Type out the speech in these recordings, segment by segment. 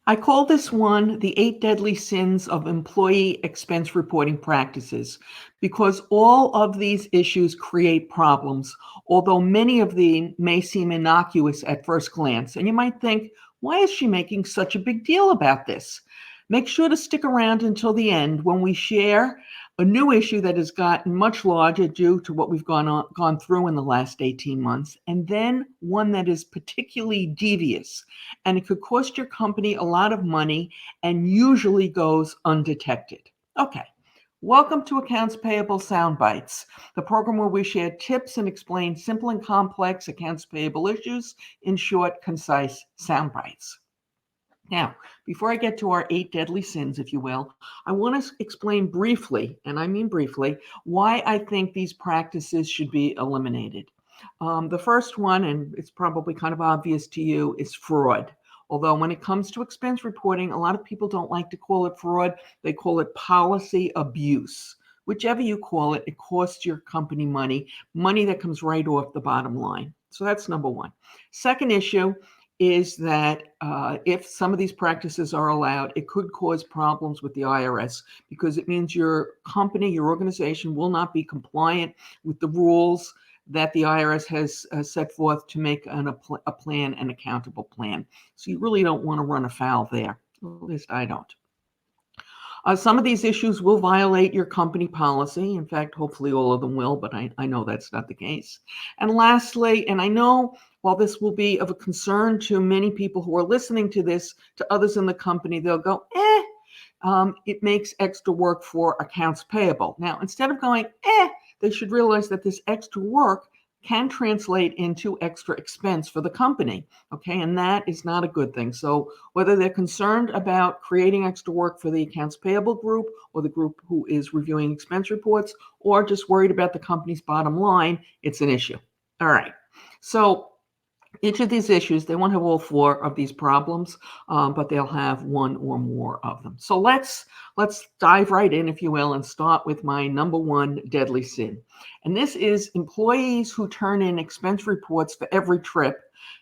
I call this one the 8 deadly sins of employee expense reporting practices because all of these issues create problems, although many of them may seem innocuous at first glance. And you might think, why is she making such a big deal about this? Make sure to stick around until the end when we share a new issue that has gotten much larger due to what we've gone through in the last 18 months, and then one that is particularly devious and it could cost your company a lot of money and usually goes undetected. Okay. Welcome to Accounts Payable Sound Bites, the program where we share tips and explain simple and complex accounts payable issues in short, concise sound bites. Now, before I get to our 8 deadly sins, if you will, I want to explain briefly, and I mean briefly, why I think these practices should be eliminated. The first one, and it's probably kind of obvious to you, is fraud. Although when it comes to expense reporting, a lot of people don't like to call it fraud. They call it policy abuse. Whichever you call it, it costs your company money that comes right off the bottom line. So that's number one. Second issue is that if some of these practices are allowed, it could cause problems with the IRS because it means your company, your organization will not be compliant with the rules that the IRS has set forth to make a plan, an accountable plan. So you really don't want to run afoul there. At least I don't. Some of these issues will violate your company policy. In fact, hopefully all of them will, but I know that's not the case. And lastly, and I know while this will be of a concern to many people who are listening to this, to others in the company, they'll go, it makes extra work for accounts payable. Now, instead of going, they should realize that this extra work can translate into extra expense for the company. Okay, and that is not a good thing. So whether they're concerned about creating extra work for the accounts payable group or the group who is reviewing expense reports, or just worried about the company's bottom line, it's an issue. All right. So each of these issues, they won't have all 4 of these problems, but they'll have 1 or more of them. So let's dive right in, if you will, and start with my number 1 deadly sin. And this is employees who turn in expense reports for every trip.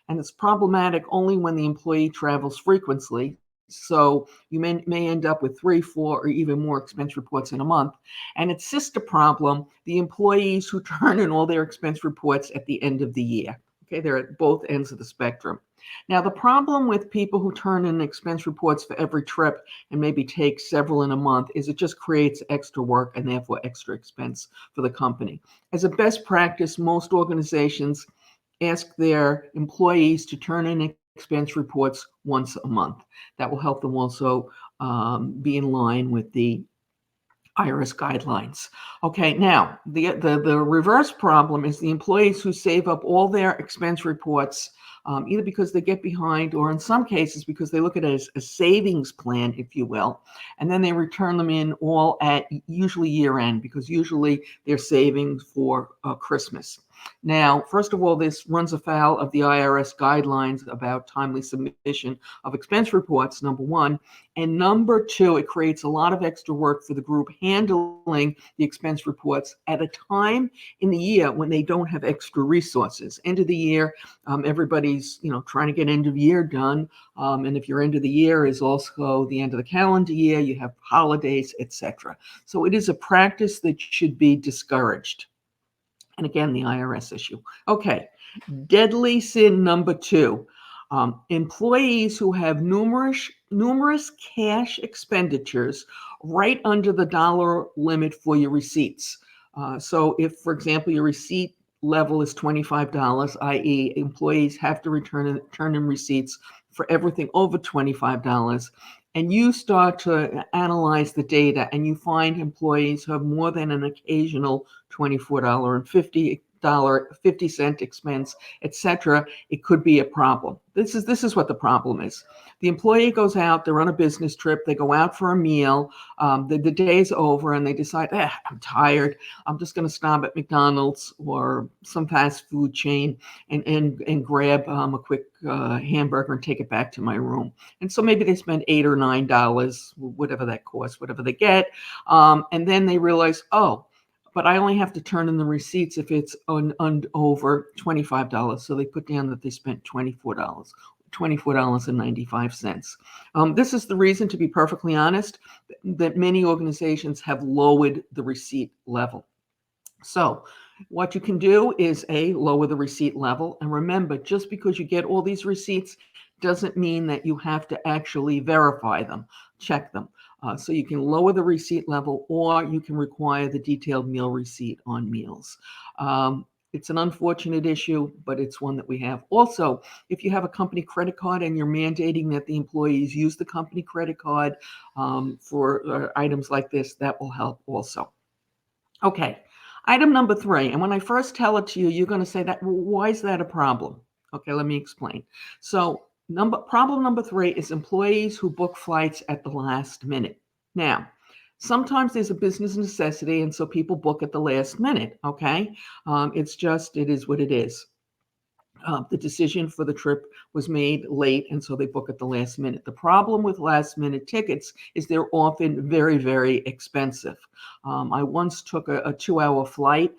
And it's problematic only when the employee travels frequently. So you may end up with 3, 4, or even more expense reports in a month. And its sister problem, the employees who turn in all their expense reports at the end of the year. Okay, they're at both ends of the spectrum. Now, the problem with people who turn in expense reports for every trip and maybe take several in a month is it just creates extra work and therefore extra expense for the company. As a best practice, most organizations ask their employees to turn in expense reports once a month. That will help them also be in line with the IRS guidelines. Okay, now the reverse problem is the employees who save up all their expense reports, either because they get behind or in some cases because they look at it as a savings plan, if you will, and then they return them in all at usually year end because usually they're saving for Christmas. Now, first of all, this runs afoul of the IRS guidelines about timely submission of expense reports, number one. And number 2, it creates a lot of extra work for the group handling the expense reports at a time in the year when they don't have extra resources. End of the year, everybody's trying to get end of year done. And if your end of the year is also the end of the calendar year, you have holidays, etc. So it is a practice that should be discouraged. And again, the IRS issue. Okay, deadly sin number 2. Employees who have numerous cash expenditures right under the dollar limit for your receipts. So if, for example, your receipt level is $25, i.e. employees have to turn in receipts for everything over $25, and you start to analyze the data and you find employees who have more than an occasional $24.50 expense, etc., it could be a problem. This is what the problem is. The employee goes out, they're on a business trip, they go out for a meal, the day's over, and they decide, I'm tired, I'm just going to stop at McDonald's or some fast food chain and grab a quick hamburger and take it back to my room. And so maybe they spend $8 or $9, whatever that costs, whatever they get, and then they realize, but I only have to turn in the receipts if it's over $25. So they put down that they spent $24. $24.95. This is the reason, to be perfectly honest, that many organizations have lowered the receipt level. So what you can do is lower the receipt level. And remember, just because you get all these receipts doesn't mean that you have to actually verify them, check them. So you can lower the receipt level, or you can require the detailed meal receipt on meals. It's an unfortunate issue, but it's one that we have. Also, if you have a company credit card and you're mandating that the employees use the company credit card for items like this, that will help also. Okay, item number 3, and when I first tell it to you, you're going to say that, well, why is that a problem? Okay, let me explain. So problem number 3 is employees who book flights at the last minute. Now, sometimes there's a business necessity, and so people book at the last minute, okay? It is what it is. The decision for the trip was made late, and so they book at the last minute. The problem with last minute tickets is they're often very, very expensive. I once took a 2-hour flight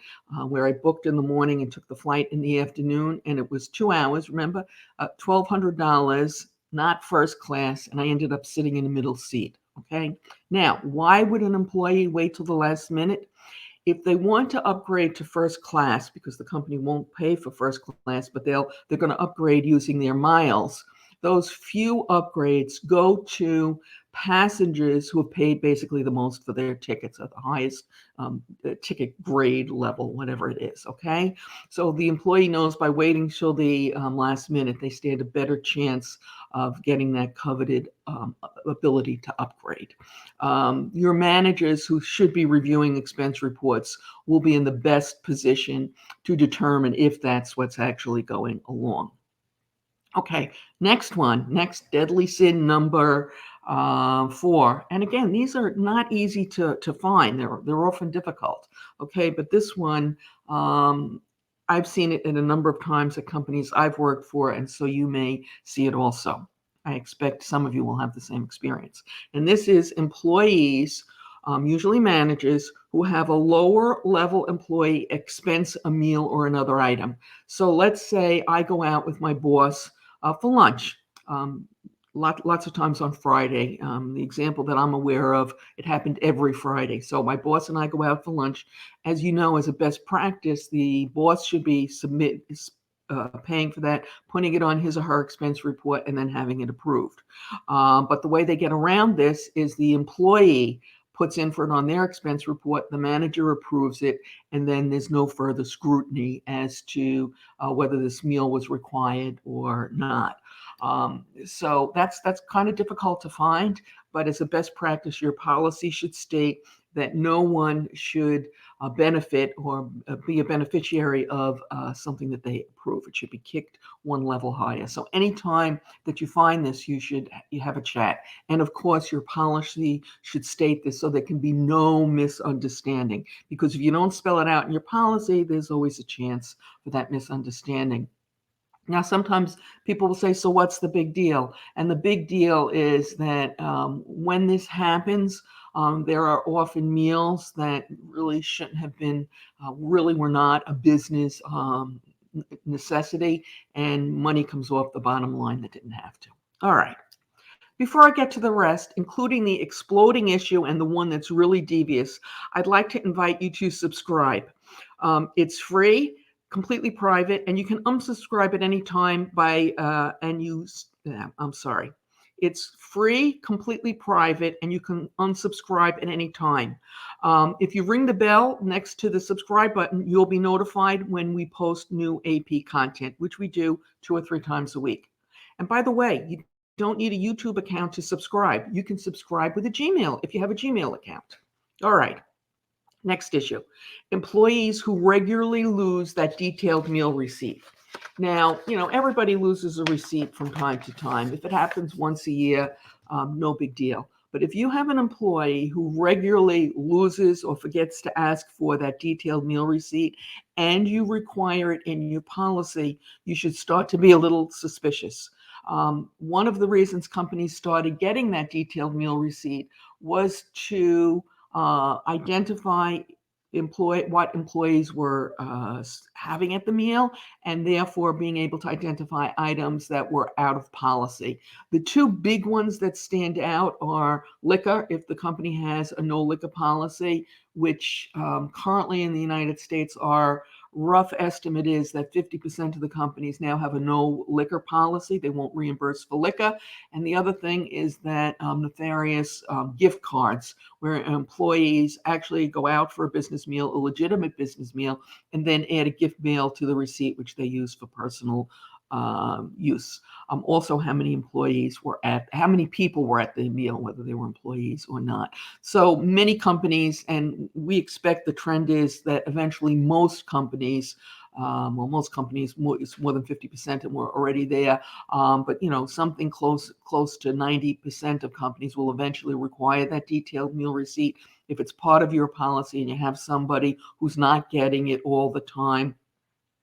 where I booked in the morning and took the flight in the afternoon, and it was 2 hours, remember, $1,200, not first class, and I ended up sitting in the middle seat. Okay. Now, why would an employee wait till the last minute? If they want to upgrade to first class, because the company won't pay for first class, but they're going to upgrade using their miles, those few upgrades go to passengers who have paid basically the most for their tickets at the highest ticket grade level, whatever it is, okay? So the employee knows by waiting till the last minute, they stand a better chance of getting that coveted ability to upgrade. Your managers, who should be reviewing expense reports, will be in the best position to determine if that's what's actually going along. Okay, next deadly sin number 4. And again, these are not easy to find. They're often difficult. Okay, but this one, I've seen it in a number of times at companies I've worked for, and so you may see it also. I expect some of you will have the same experience. And this is employees, usually managers, who have a lower level employee expense a meal or another item. So let's say I go out with my boss for lunch. Lots of times on Friday. The example that I'm aware of, it happened every Friday. So my boss and I go out for lunch. As you know, as a best practice, the boss should be paying for that, putting it on his or her expense report, and then having it approved. But the way they get around this is the employee puts in for it on their expense report, the manager approves it, and then there's no further scrutiny as to whether this meal was required or not. So that's kind of difficult to find, but as a best practice, your policy should state that no one should benefit or be a beneficiary of something that they approve. It should be kicked one level higher. So anytime that you find this, you have a chat. And of course, your policy should state this so there can be no misunderstanding. Because if you don't spell it out in your policy, there's always a chance for that misunderstanding. Now, sometimes people will say, so what's the big deal? And the big deal is that when this happens, there are often meals that really shouldn't have been, really were not a business necessity, and money comes off the bottom line that didn't have to. All right. Before I get to the rest, including the exploding issue and the one that's really devious, I'd like to invite you to subscribe. It's free, completely private, and you can unsubscribe at any time It's free, completely private, and you can unsubscribe at any time. If you ring the bell next to the subscribe button, you'll be notified when we post new AP content, which we do 2 or 3 times a week. And by the way, you don't need a YouTube account to subscribe. You can subscribe with a Gmail if you have a Gmail account. All right. Next issue, employees who regularly lose that detailed meal receipt. Now, everybody loses a receipt from time to time. If it happens once a year, no big deal. But if you have an employee who regularly loses or forgets to ask for that detailed meal receipt and you require it in your policy, you should start to be a little suspicious. One of the reasons companies started getting that detailed meal receipt was to identify what employees were having at the meal, and therefore being able to identify items that were out of policy. The two big ones that stand out are liquor, if the company has a no liquor policy, which currently in the United States, our rough estimate is that 50% of the companies now have a no liquor policy. They won't reimburse for liquor. And the other thing is that nefarious gift cards, where employees actually go out for a business meal, a legitimate business meal, and then add a gift mail to the receipt, which they use for personal use. Also, how many people were at the meal, whether they were employees or not. So many companies, and we expect the trend is that eventually most companies, it's more than 50%, and we're already there. But something close to 90% of companies will eventually require that detailed meal receipt. If it's part of your policy and you have somebody who's not getting it all the time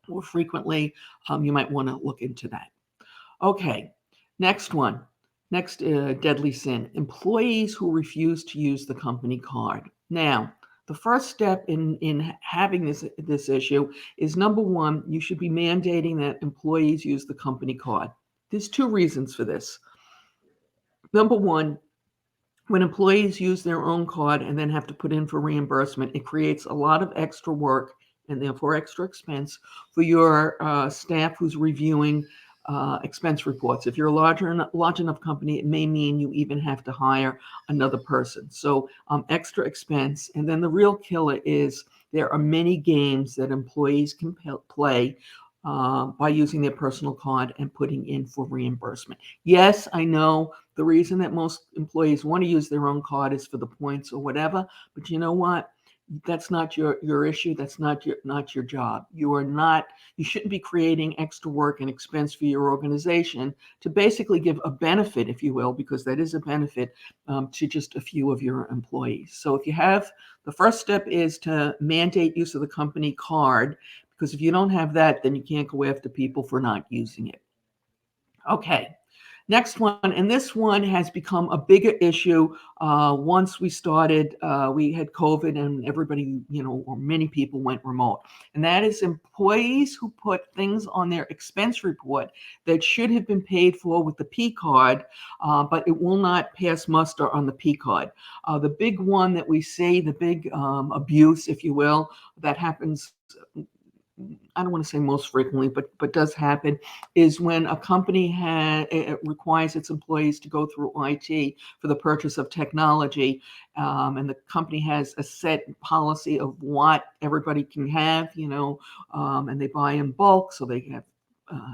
or frequently, you might want to look into that. Okay, next deadly sin: employees who refuse to use the company card. Now, the first step in having this issue is, number one, you should be mandating that employees use the company card. There's two reasons for this. Number one, when employees use their own card and then have to put in for reimbursement, it creates a lot of extra work and therefore extra expense for your staff who's reviewing expense reports. If you're a large enough company, it may mean you even have to hire another person. So extra expense. And then the real killer is there are many games that employees can play by using their personal card and putting in for reimbursement. Yes, I know the reason that most employees want to use their own card is for the points or whatever, but you know what? That's not your issue. That's not your job. You shouldn't be creating extra work and expense for your organization to basically give a benefit, if you will, because that is a benefit to just a few of your employees. So if you have, the first step is to mandate use of the company card, because if you don't have that, then you can't go after people for not using it. Okay. Next one, and this one has become a bigger issue once we had COVID and everybody, or many people went remote. And that is employees who put things on their expense report that should have been paid for with the P card, but it will not pass muster on the P card. The big one that we see, the big abuse, if you will, that happens, I don't want to say most frequently, but does happen, is when a company requires its employees to go through IT for the purchase of technology, and the company has a set policy of what everybody can have, and they buy in bulk, so they have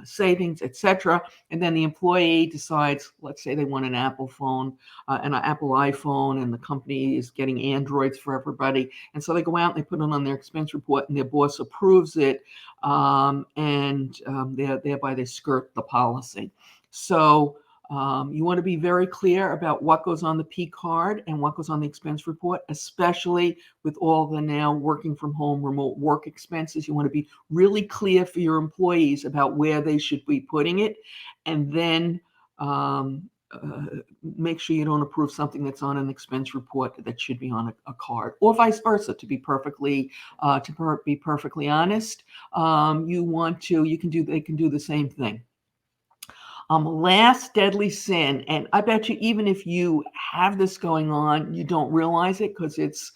savings, etc. And then the employee decides, let's say they want an Apple phone, an Apple iPhone, and the company is getting Androids for everybody. And so they go out and they put it on their expense report, and their boss approves it, and thereby they skirt the policy. So you want to be very clear about what goes on the P card and what goes on the expense report, especially with all the now working from home remote work expenses. You want to be really clear for your employees about where they should be putting it, and then make sure you don't approve something that's on an expense report that should be on a card, or vice versa. To be perfectly honest, they can do the same thing. Last deadly sin, and I bet you even if you have this going on, you don't realize it because it's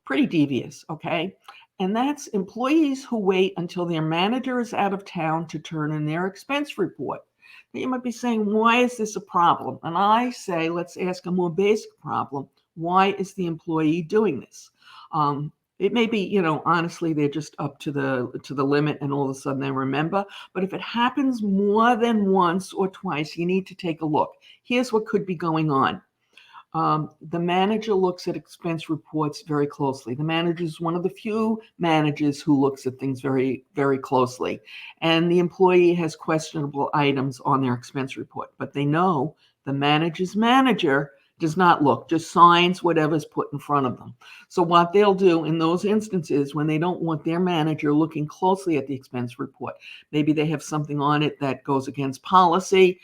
pretty devious, okay? And that's employees who wait until their manager is out of town to turn in their expense report. Now, you might be saying, why is this a problem? And I say, let's ask a more basic problem. Why is the employee doing this? It may be, honestly, they're just up to the limit and all of a sudden they remember. But if it happens more than once or twice, you need to take a look. Here's what could be going on. The manager looks at expense reports very closely. The manager is one of the few managers who looks at things very, very closely. And the employee has questionable items on their expense report, but they know the manager's manager does not look, just signs whatever's put in front of them. So what they'll do in those instances when they don't want their manager looking closely at the expense report, maybe they have something on it that goes against policy,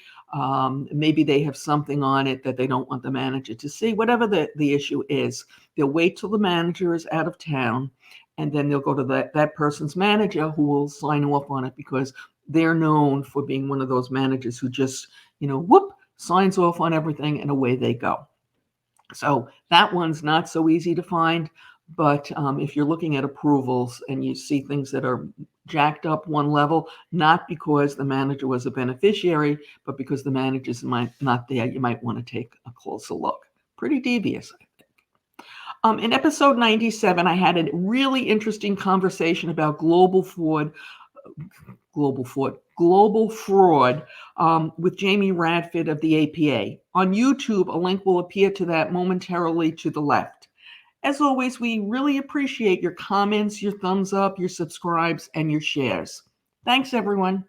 Maybe they have something on it that they don't want the manager to see. Whatever the issue is, they'll wait till the manager is out of town, and then they'll go to that person's manager who will sign off on it, because they're known for being one of those managers who just, whoop, signs off on everything and away they go. So that one's not so easy to find. But if you're looking at approvals and you see things that are jacked up one level, not because the manager was a beneficiary, but because the manager's not there, you might want to take a closer look. Pretty devious, I think. In episode 97, I had a really interesting conversation about global fraud with Jamie Radford of the APA. On YouTube, a link will appear to that momentarily to the left. As always, we really appreciate your comments, your thumbs up, your subscribes, and your shares. Thanks, everyone.